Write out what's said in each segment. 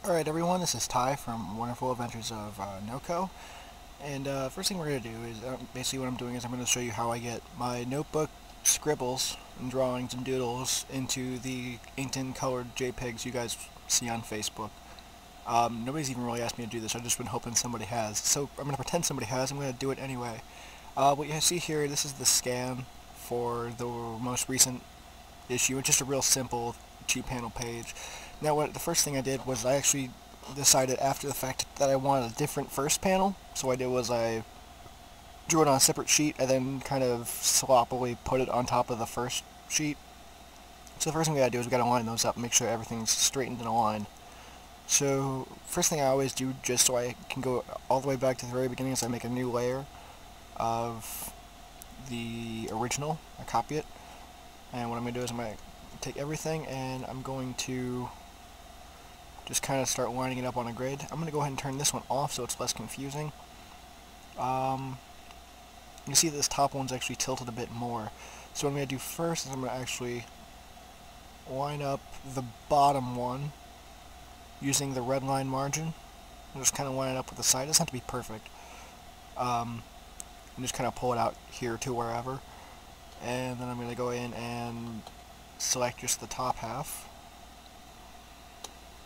Alright everyone, this is Ty from Wonderful Adventures of Noko, and first thing we're going to do is, basically what I'm doing is I'm going to show you how I get my notebook scribbles and drawings and doodles into the inked in colored JPEGs you guys see on Facebook. Nobody's even really asked me to do this, I've just been hoping somebody has, so I'm going to pretend somebody has, I'm going to do it anyway. What you see here, this is the scan for the most recent issue. It's just a real simple 2-panel page. Now, the first thing I did was I actually decided after the fact that I wanted a different first panel. So what I did was I drew it on a separate sheet and then kind of sloppily put it on top of the first sheet. So the first thing we gotta do is we gotta line those up and make sure everything's straightened and aligned. So first thing I always do, just so I can go all the way back to the very beginning, is I make a new layer of the original. I copy it, and what I'm going to do is I'm going to take everything and I'm going to just kind of start lining it up on a grid. I'm going to go ahead and turn this one off so it's less confusing. You see this top one's actually tilted a bit more. So what I'm going to do first is I'm going to actually line up the bottom one using the red line margin. I'm just kind of line it up with the side. It doesn't have to be perfect. And just kind of pull it out here to wherever. And then I'm going to go in and select just the top half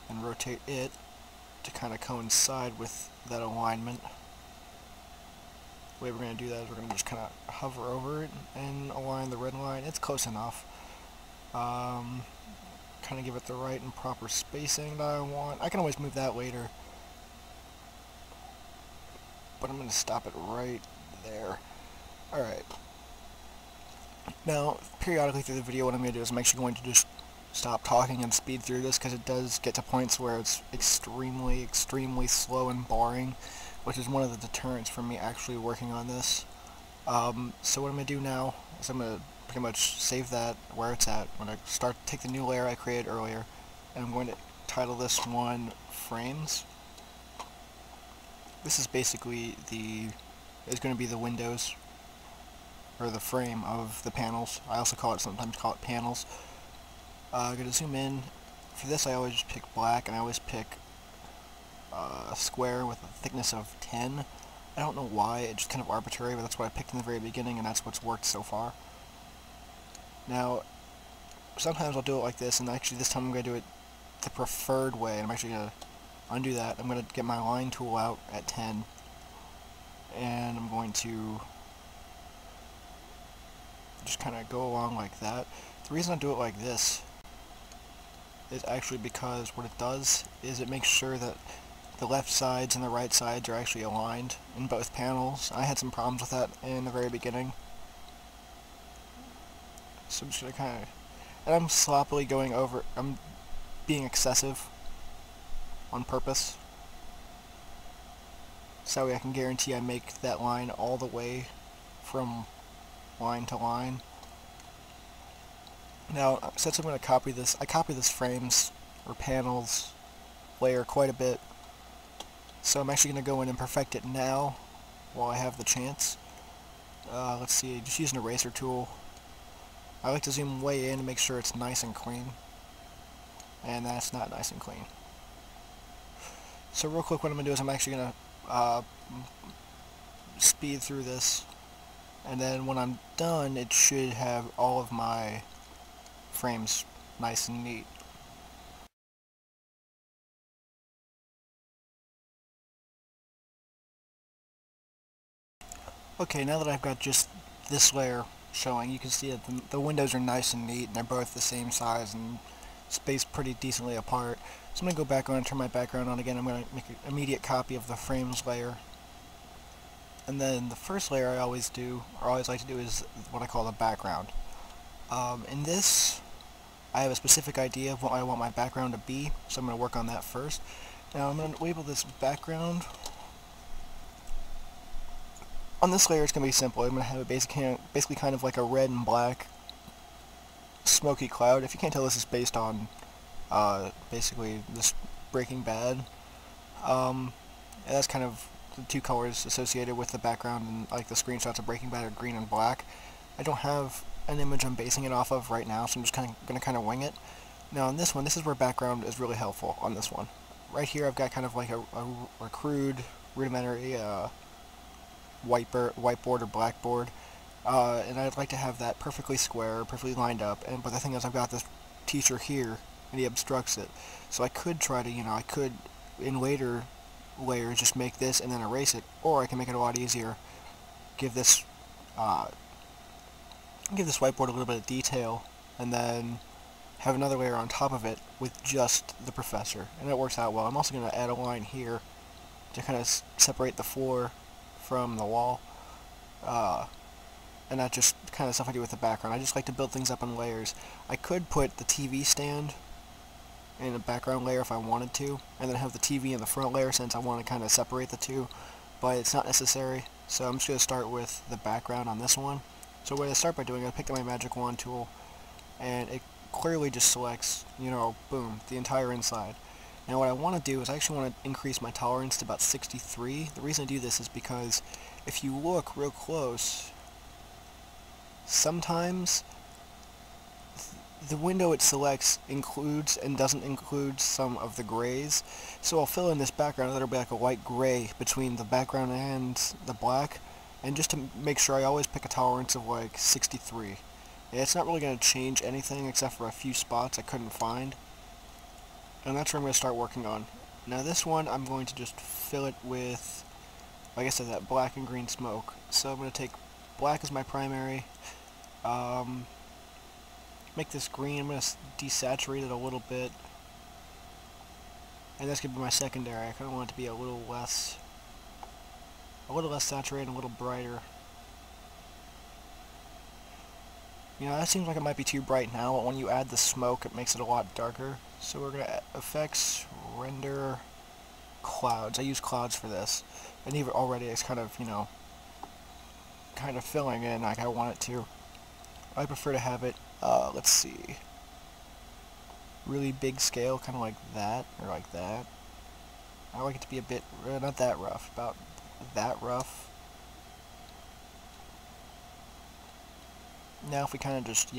and rotate it to kind of coincide with that alignment. The way we're going to do that is we're going to just kind of hover over it and align the red line. It's close enough. Kind of give it the right and proper spacing that I want. I can always move that later, but I'm going to stop it right there. Alright. Now, periodically through the video, what I'm going to do is I'm actually going to just stop talking and speed through this, because it does get to points where it's extremely, extremely slow and boring, which is one of the deterrents from me actually working on this. So what I'm going to do now is I'm going to pretty much save that where it's at. I'm going to take the new layer I created earlier, and I'm going to title this one Frames. This is basically is going to be the windows, or the frame of the panels. I also sometimes call it panels. I'm going to zoom in. For this I always just pick black, and I always pick a square with a thickness of 10. I don't know why, it's just kind of arbitrary, but that's what I picked in the very beginning, and that's what's worked so far. Now, sometimes I'll do it like this, and actually this time I'm going to do it the preferred way, and I'm actually going to undo that. I'm going to get my line tool out at 10, and I'm going to just kind of go along like that. The reason I do it like this is actually because what it does is it makes sure that the left sides and the right sides are actually aligned in both panels. I had some problems with that in the very beginning. So I'm just going to kind of... And I'm sloppily going over... I'm being excessive on purpose, so that way I can guarantee I make that line all the way from line to line. Now, since I'm going to copy this, I copy this frames or panels layer quite a bit, so I'm actually going to go in and perfect it now while I have the chance. Let's see, just use an eraser tool. I like to zoom way in to make sure it's nice and clean, and that's not nice and clean. So real quick, what I'm going to do is I'm actually going to speed through this, and then when I'm done it should have all of my frames nice and neat. Okay, now that I've got just this layer showing, you can see that the windows are nice and neat, and they're both the same size and spaced pretty decently apart. So I'm going to go back on and turn my background on again. I'm going to make an immediate copy of the frames layer. And then the first layer I always like to do is what I call the background. In this, I have a specific idea of what I want my background to be, so I'm going to work on that first. Now I'm going to label this background. On this layer it's going to be simple. I'm going to have it basically kind of like a red and black smoky cloud. If you can't tell, this is based on basically this Breaking Bad. And that's kind of the two colors associated with the background, and like the screenshots of Breaking Bad are green and black. I don't have an image I'm basing it off of right now, so I'm just going to kind of wing it. Now on this one, this is where background is really helpful on this one. right here I've got kind of like a crude, rudimentary whiteboard or blackboard, and I'd like to have that perfectly square, perfectly lined up. But the thing is, I've got this teacher here, and he obstructs it. So I could try to, I could in later layers just make this and then erase it, or I can make it a lot easier. Give this uh, give this whiteboard a little bit of detail, and then have another layer on top of it with just the professor, and it works out well. I'm also going to add a line here to kind of separate the floor from the wall, and not just kind of stuff I do with the background. I just like to build things up in layers. I could put the TV stand in a background layer if I wanted to, and then have the TV in the front layer since I want to kind of separate the two, but it's not necessary. So I'm just going to start with the background on this one. So what I start by doing, I picked up my magic wand tool, and it clearly just selects, boom, the entire inside. Now what I want to do is I actually want to increase my tolerance to about 63. The reason I do this is because if you look real close, sometimes the window it selects includes and doesn't include some of the grays. So I'll fill in this background, that'll be like a light gray between the background and the black, and just to make sure I always pick a tolerance of like 63. Yeah, it's not really going to change anything except for a few spots I couldn't find. And that's what I'm going to start working on. Now this one, I'm going to just fill it with, like I said, that black and green smoke. So I'm going to take black as my primary, make this green, I'm going to desaturate it a little bit, and that's going to be my secondary. I kind of want it to be a little less saturated and a little brighter. That seems like it might be too bright now, but when you add the smoke, it makes it a lot darker. So we're going to effects, render, clouds. I use clouds for this. And even already it's kind of, kind of filling in like I want it to. I prefer to have it, let's see, really big scale, kind of like that, or like that. I like it to be a bit, not that rough, about that rough. Now if we kind of just,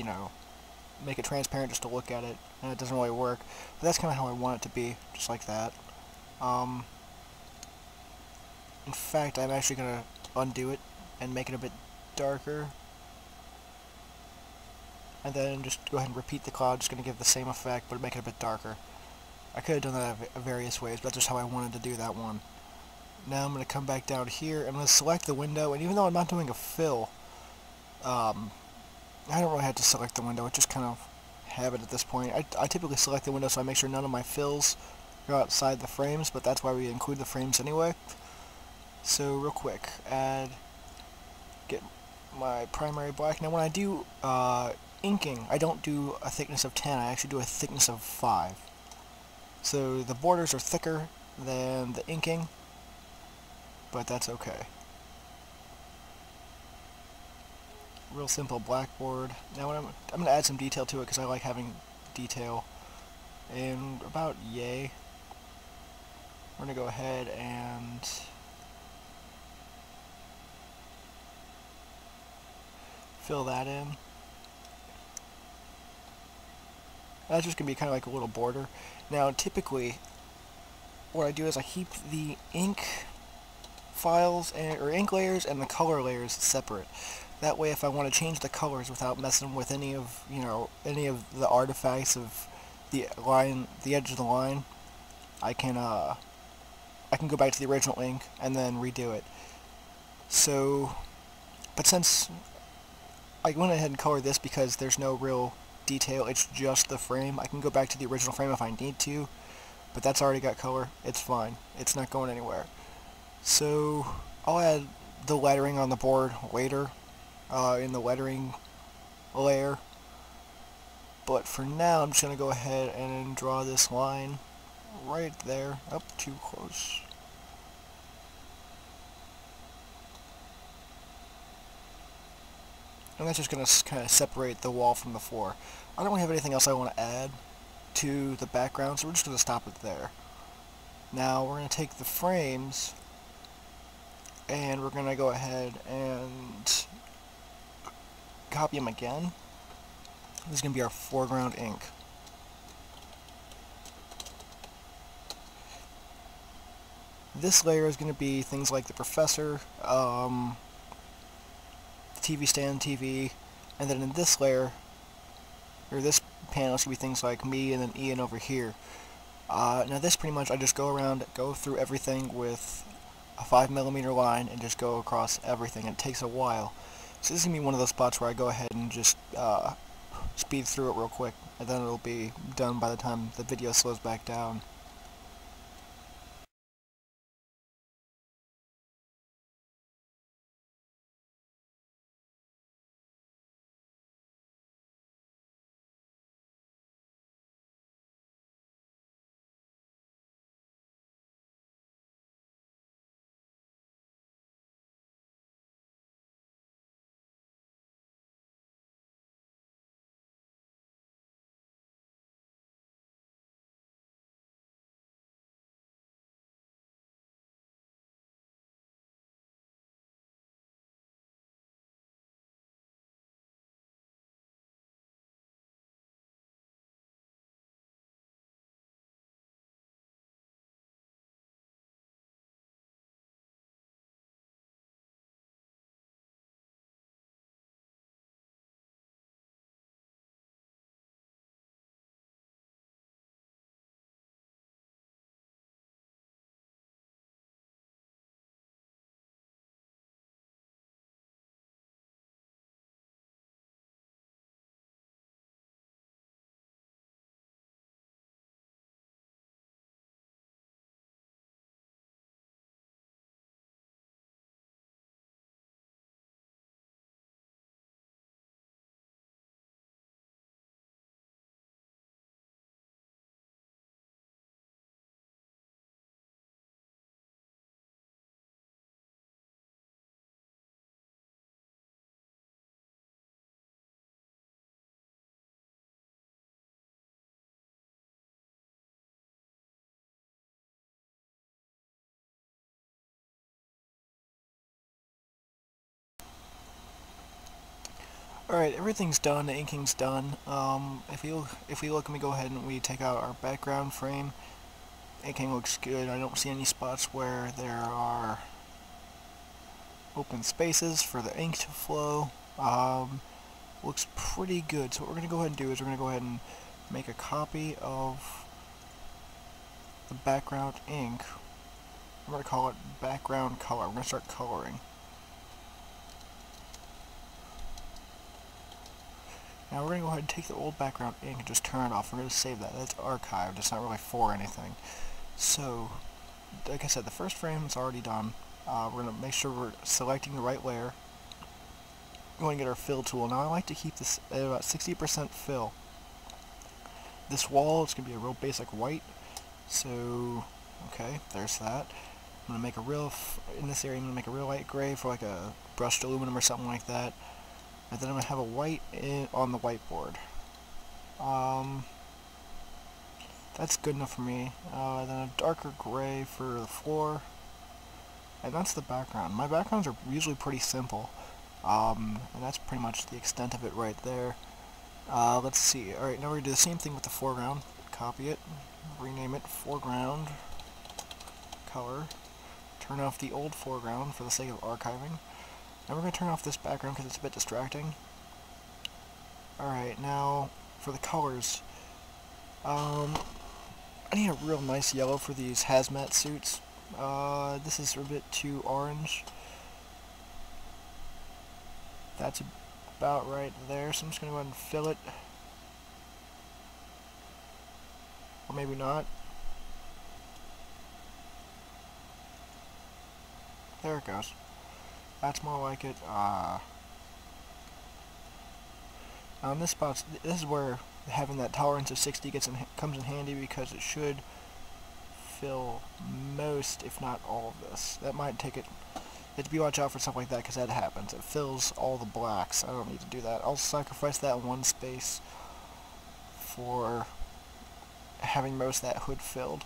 make it transparent just to look at it, and it doesn't really work, but that's kind of how I want it to be, just like that. In fact, I'm actually going to undo it and make it a bit darker, and then just go ahead and repeat the cloud, just going to give the same effect, but make it a bit darker. I could have done that various ways, but that's just how I wanted to do that one. Now I'm going to come back down here, I'm going to select the window, and even though I'm not doing a fill, I don't really have to select the window, I just kind of have it at this point. I typically select the window so I make sure none of my fills are outside the frames, but that's why we include the frames anyway. So real quick, get my primary black. Now when I do inking, I don't do a thickness of 10, I actually do a thickness of 5. So the borders are thicker than the inking, but that's okay. Real simple blackboard. Now I'm going to add some detail to it because I like having detail. And about yay, we're going to go ahead and fill that in. That's just going to be kind of like a little border. Now typically what I do is I keep the ink files or ink layers and the color layers separate. That way, if I want to change the colors without messing with any of the artifacts of the line, the edge of the line, I can go back to the original ink and then redo it. So, but since I went ahead and colored this because there's no real detail, it's just the frame, I can go back to the original frame if I need to, but that's already got color, it's fine, it's not going anywhere. So, I'll add the lettering on the board later, in the lettering layer, but for now I'm just going to go ahead and draw this line right there, up too close. And that's just going to kind of separate the wall from the floor. I don't really have anything else I want to add to the background, so we're just going to stop it there. Now we're going to take the frames and we're going to go ahead and copy them again. This is going to be our foreground ink. This layer is going to be things like the professor, the TV stand, TV, and then in this layer, or this panel, is going to be things like me and then Ian over here. Now this pretty much, I just go around, go through everything with a 5mm line and just go across everything. It takes a while. So this is going to be one of those spots where I go ahead and just speed through it real quick, and then it'll be done by the time the video slows back down. Alright, everything's done, the inking's done. If we look and we go ahead and we take out our background frame, inking looks good. I don't see any spots where there are open spaces for the ink to flow. Looks pretty good. So what we're going to go ahead and do is we're going to go ahead and make a copy of the background ink. I'm going to call it background color. We're going to start coloring. Now we're going to go ahead and take the old background ink and just turn it off. We're going to save that. That's archived. It's not really for anything. So, like I said, the first frame is already done. We're going to make sure we're selecting the right layer. We're going to get our fill tool. Now I like to keep this at about 60% fill. This wall is going to be a real basic white. So, okay, there's that. I'm going to make a real, in this area, I'm going to make a real light gray for like a brushed aluminum or something like that. And then I'm going to have a white on the whiteboard. That's good enough for me. Then a darker gray for the floor. And that's the background. My backgrounds are usually pretty simple. And that's pretty much the extent of it right there. Let's see. Alright, now we're going to do the same thing with the foreground. Copy it. Rename it foreground color. Turn off the old foreground for the sake of archiving. Now we're going to turn off this background because it's a bit distracting. Alright, now for the colors. I need a real nice yellow for these hazmat suits. This is a bit too orange. That's about right there, so I'm just going to go ahead and fill it. Or maybe not. There it goes. That's more like it. Now in this spot, this is where having that tolerance of 60 comes in handy, because it should fill most, if not all of this. That might take it. You have to be watch out for stuff like that, because that happens. It fills all the blacks. I don't need to do that. I'll sacrifice that one space for having most of that hood filled.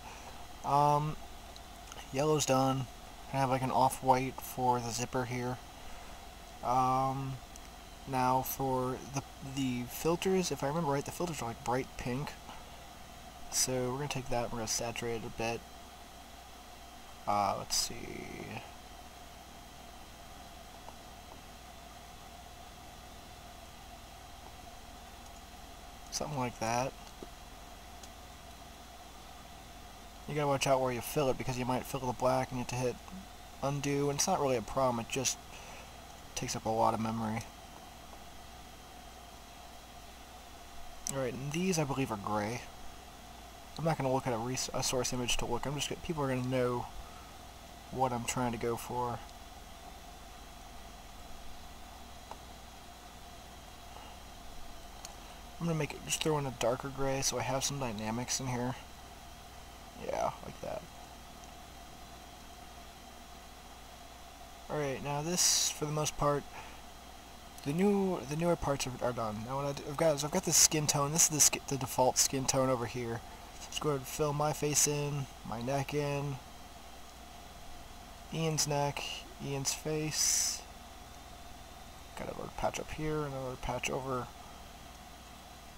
Yellow's done. I have like an off-white for the zipper here. Now for the filters, if I remember right, the filters are like bright pink. So we're going to take that and we're going to saturate it a bit. Let's see. Something like that. You gotta watch out where you fill it, because you might fill the black and you have to hit undo, and it's not really a problem, it just takes up a lot of memory. Alright, and these I believe are gray. I'm not going to look at a source image to look, people are going to know what I'm trying to go for. I'm going to make it, just throw in a darker gray so I have some dynamics in here. Yeah, like that. Alright, now this, for the most part, the newer parts are done. Now what I've got this skin tone. This is the default skin tone over here. So let's go ahead and fill my face in, my neck in, Ian's neck, Ian's face. Got a little patch up here, another patch over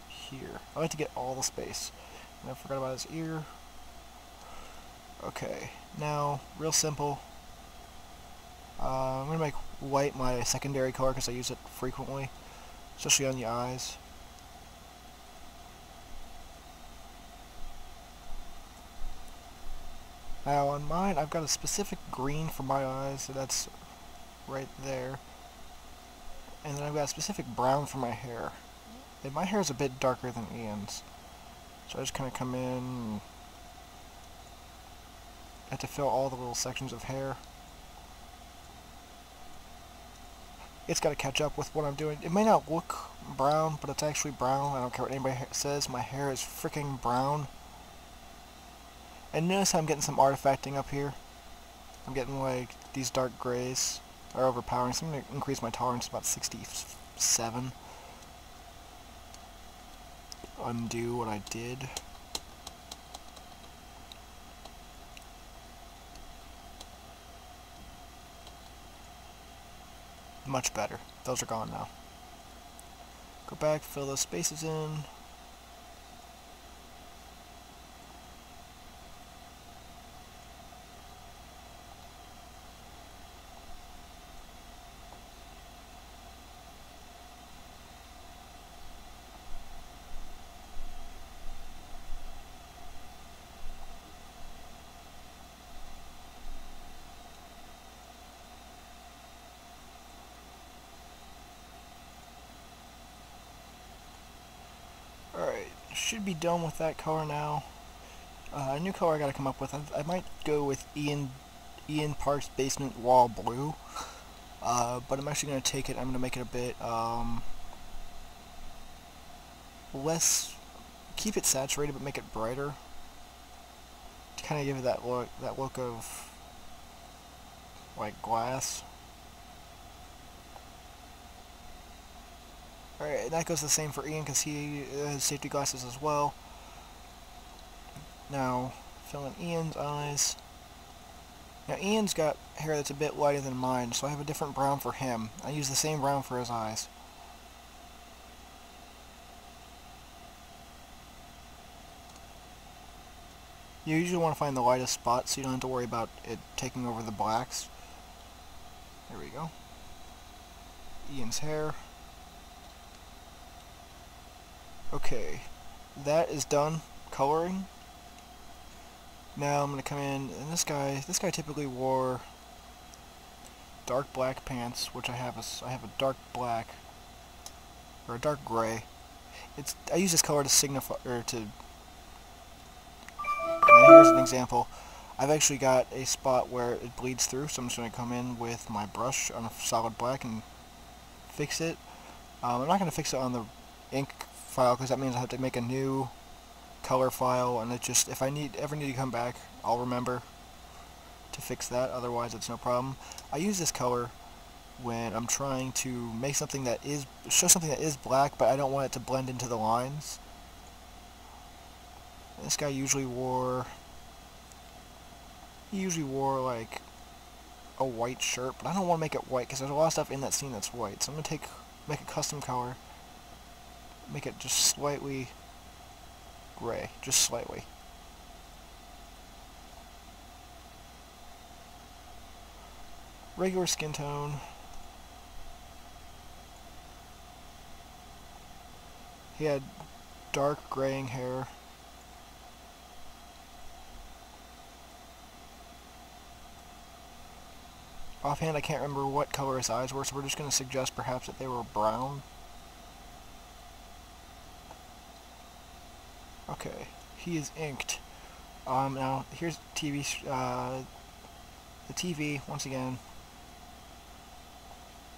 here. I like to get all the space. And I forgot about his ear. Okay, now real simple. I'm going to make white my secondary color because I use it frequently, especially on the eyes. Now on mine, I've got a specific green for my eyes, so that's right there. And then I've got a specific brown for my hair. And my hair is a bit darker than Ian's, so I just kind of come in and I have to fill all the little sections of hair. It's got to catch up with what I'm doing. It may not look brown, but it's actually brown. I don't care what anybody says. My hair is freaking brown. And notice how I'm getting some artifacting up here. I'm getting like these dark grays are overpowering. So I'm going to increase my tolerance to about 67. Undo what I did. Much better. Those are gone now. Go back, fill those spaces in. Alright, should be done with that color now. A new color I gotta come up with. I might go with Ian Park's Basement Wall Blue. But I'm actually gonna take it, I'm gonna make it a bit less, keep it saturated but make it brighter. To kinda give it that look of like glass. Alright, and that goes the same for Ian because he has safety glasses as well. Now, fill in Ian's eyes. Now, Ian's got hair that's a bit lighter than mine, so I have a different brown for him. I use the same brown for his eyes. You usually want to find the lightest spot so you don't have to worry about it taking over the blacks. There we go. Ian's hair. Okay, that is done coloring. Now I'm going to come in, and this guy typically wore dark black pants, which I have a dark black, or a dark gray. I use this color to signify, or to, here's an example. I've actually got a spot where it bleeds through, so I'm just going to come in with my brush on a solid black and fix it. I'm not going to fix it on the ink file because that means I have to make a new color file, and it just, if I ever need to come back, I'll remember to fix that. Otherwise, it's no problem. I use this color when I'm trying to make something that is black, but I don't want it to blend into the lines. This guy usually wore like a white shirt, but I don't want to make it white because there's a lot of stuff in that scene that's white. So I'm gonna make a custom color, make it just slightly gray, just slightly. regular skin tone. He had dark graying hair. Offhand, I can't remember what color his eyes were, so we're just going to suggest perhaps that they were brown. Okay, he is inked. Now, here's the TV, once again.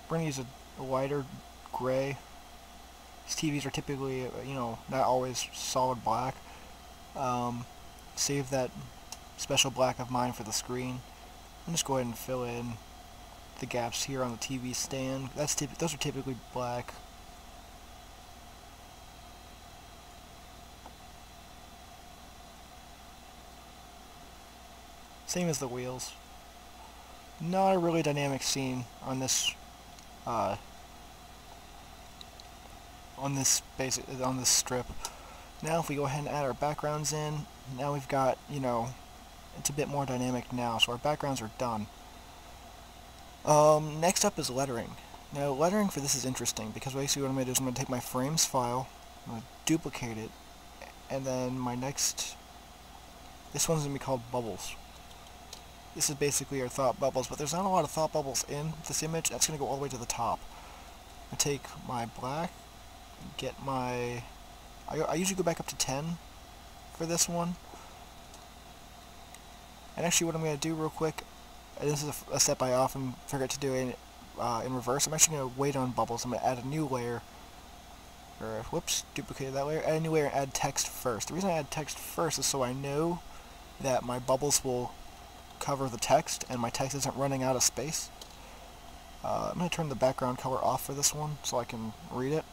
We're going to use a lighter gray. These TVs are typically, not always solid black. Save that special black of mine for the screen. I'm just go ahead and fill in the gaps here on the TV stand. Those are typically black. Same as the wheels. Not a really dynamic scene on this strip. Now if we go ahead and add our backgrounds in, now we've got, it's a bit more dynamic now, so our backgrounds are done. Next up is lettering. Now lettering for this is interesting, because basically what I'm going to do is I'm going to take my frames file, I'm going to duplicate it, and then this one's going to be called bubbles. This is basically our thought bubbles, but there's not a lot of thought bubbles in this image. That's going to go all the way to the top. I take my black, get my... I usually go back up to 10 for this one. And actually what I'm going to do real quick, and this is a step I often forget to do in reverse, I'm actually going to wait on bubbles. I'm going to add a new layer, or whoops, duplicated that layer, add a new layer and add text first. The reason I add text first is so I know that my bubbles will cover the text and my text isn't running out of space. I'm going to turn the background color off for this one so I can read it.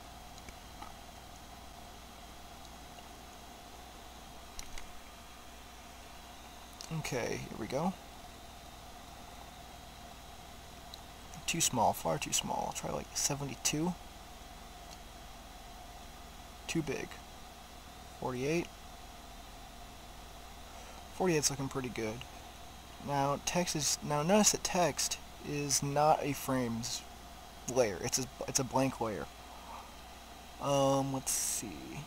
Okay, here we go. Too small, far too small. I'll try like 72. Too big. 48. 48's looking pretty good. Now notice that text is not a frames layer. It's a blank layer. Let's see.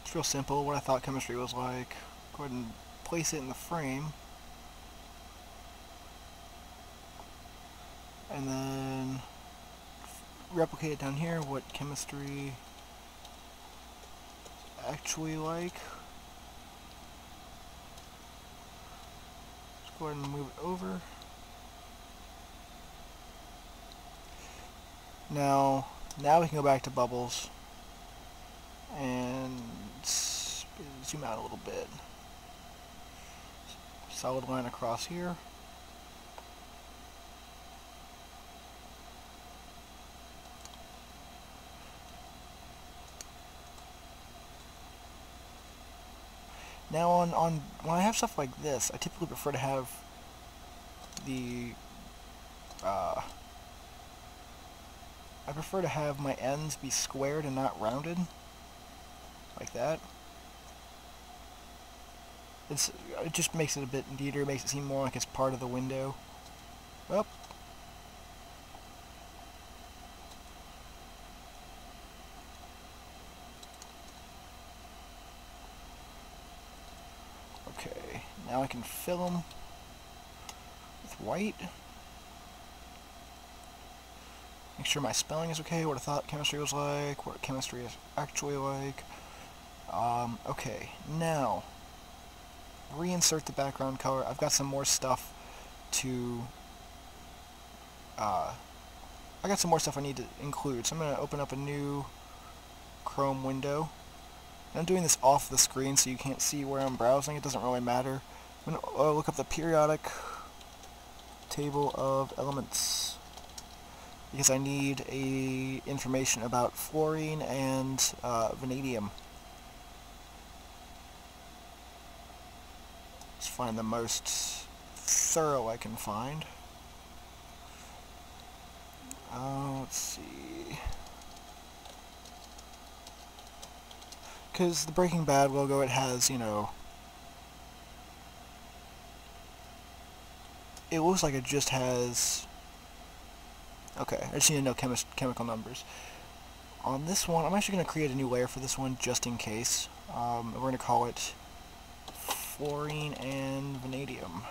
It's real simple. What I thought chemistry was like. Go ahead and place it in the frame. And then replicate it down here, what chemistry actually like. Let's go ahead and move it over. Now we can go back to bubbles and zoom out a little bit. Solid line across here. Now when I have stuff like this, I typically prefer to have my ends be squared and not rounded, like that. It just makes it a bit neater, makes it seem more like it's part of the window. Well, okay, now I can fill them with white. Make sure my spelling is okay, what I thought chemistry was like, what chemistry is actually like. Okay, now reinsert the background color. I've got some more stuff to I need to include, so I'm going to open up a new Chrome window. And I'm doing this off the screen so you can't see where I'm browsing. It doesn't really matter. I'm going to look up the periodic table of elements because I need information about fluorine and vanadium. Let's find the most thorough I can find. Let's see. because the Breaking Bad logo, it has, you know, it looks like it just has, okay, I just need to know chemical numbers. On this one, I'm actually going to create a new layer for this one just in case. We're going to call it fluorine and vanadium.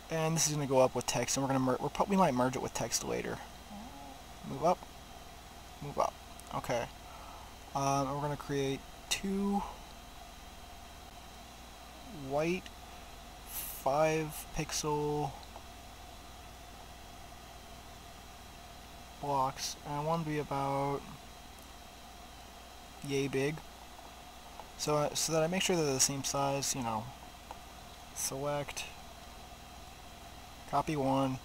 And this is going to go up with text, and we might merge it with text later. Move up, move up. Okay. And we're going to create 2 white 5-pixel blocks, and I want to be about yay big, so that I make sure that they're the same size. You know, select, copy one.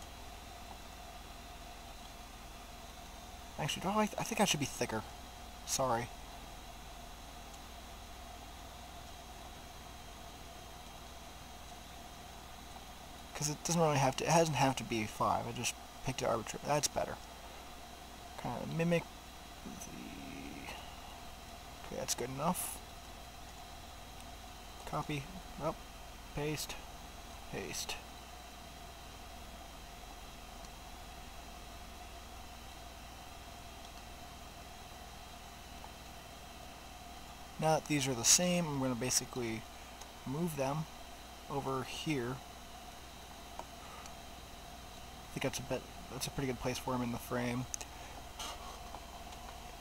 Actually, I think I should be thicker. Sorry. Because it doesn't really have to, it doesn't have to be 5. I just picked it arbitrarily. That's better. Kind of mimic the... Okay, that's good enough. Copy. Oh, paste. Paste. Now that these are the same, I'm going to basically move them over here. I think that's a pretty good place for them in the frame.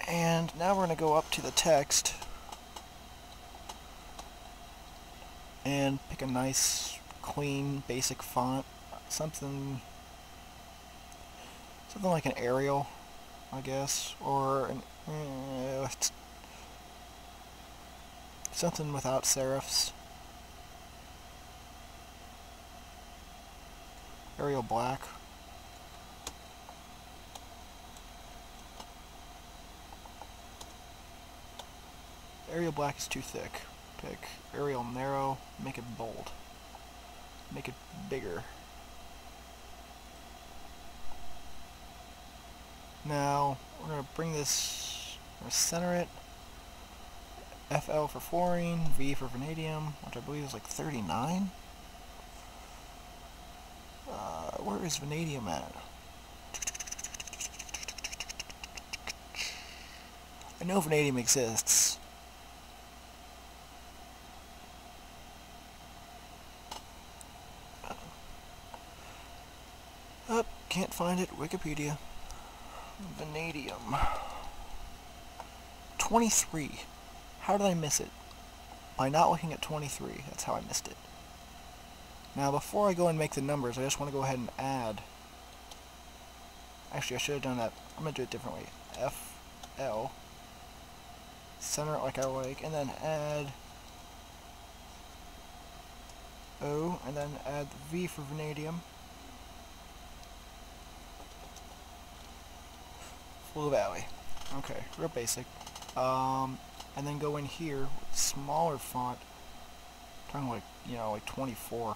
And now we're going to go up to the text and pick a nice, clean, basic font. Something like an Arial, I guess, or something without serifs. Arial black. Arial black is too thick. Pick Arial narrow, make it bold. Make it bigger. Now, we're going to bring this, we're going to center it. FL for fluorine, V for vanadium, which I believe is like 39. Where is vanadium at? I know vanadium exists. Oh, can't find it. Wikipedia. Vanadium. 23. How did I miss it? By not looking at 23. That's how I missed it. Now, before I go and make the numbers, I just want to go ahead and add. Actually, I should have done that. I'm going to do it differently. FL. Center it like I like, and then add O, and then add V for vanadium. Blue Valley. Okay, real basic. And then go in here with smaller font. I'm talking like, you know, like 24.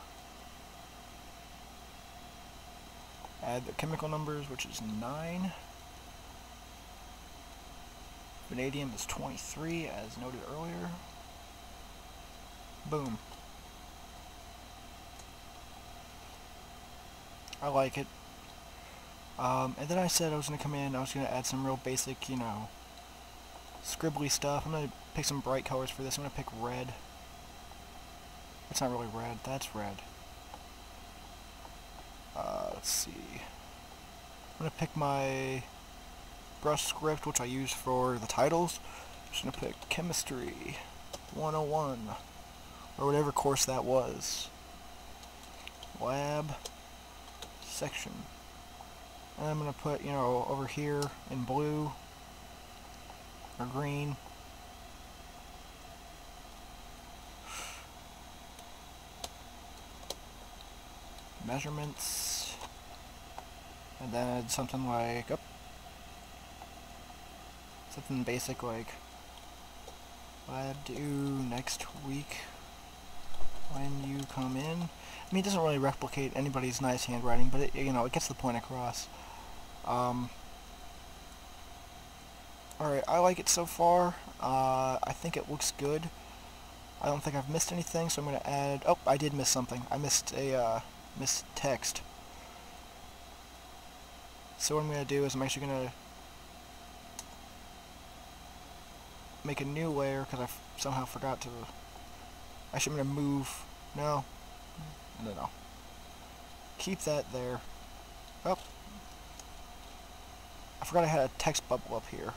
Add the chemical numbers, which is 9. Vanadium is 23, as noted earlier. Boom. I like it. And then I said I was going to come in, I was going to add some real basic, you know, scribbly stuff. I'm going to pick some bright colors for this. I'm going to pick red. It's not really red, that's red. Let's see. I'm going to pick my brush script, which I use for the titles. I'm just going to pick Chemistry 101, or whatever course that was. Lab section. And I'm going to put, you know, over here in blue or green. Measurements. And then something like, something basic like lab due next week when you come in. I mean, it doesn't really replicate anybody's nice handwriting, but it, you know, it gets the point across. Alright, I like it so far. I think it looks good. I don't think I've missed anything, so I'm going to add... Oh, I did miss something. I missed a, missed text. So what I'm going to do is I'm actually going to make a new layer, because I somehow forgot to... Actually, I'm going to move... No. No. Keep that there. Oh. I forgot I had a text bubble up here.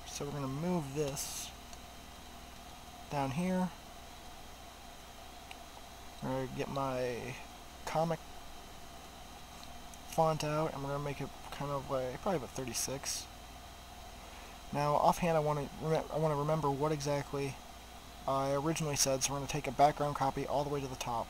So we're going to move this down here. I'm going to get my comic font out, and we're going to make it kind of like probably about 36. Now, offhand, I want to remember what exactly I originally said, so we're going to take a background copy all the way to the top.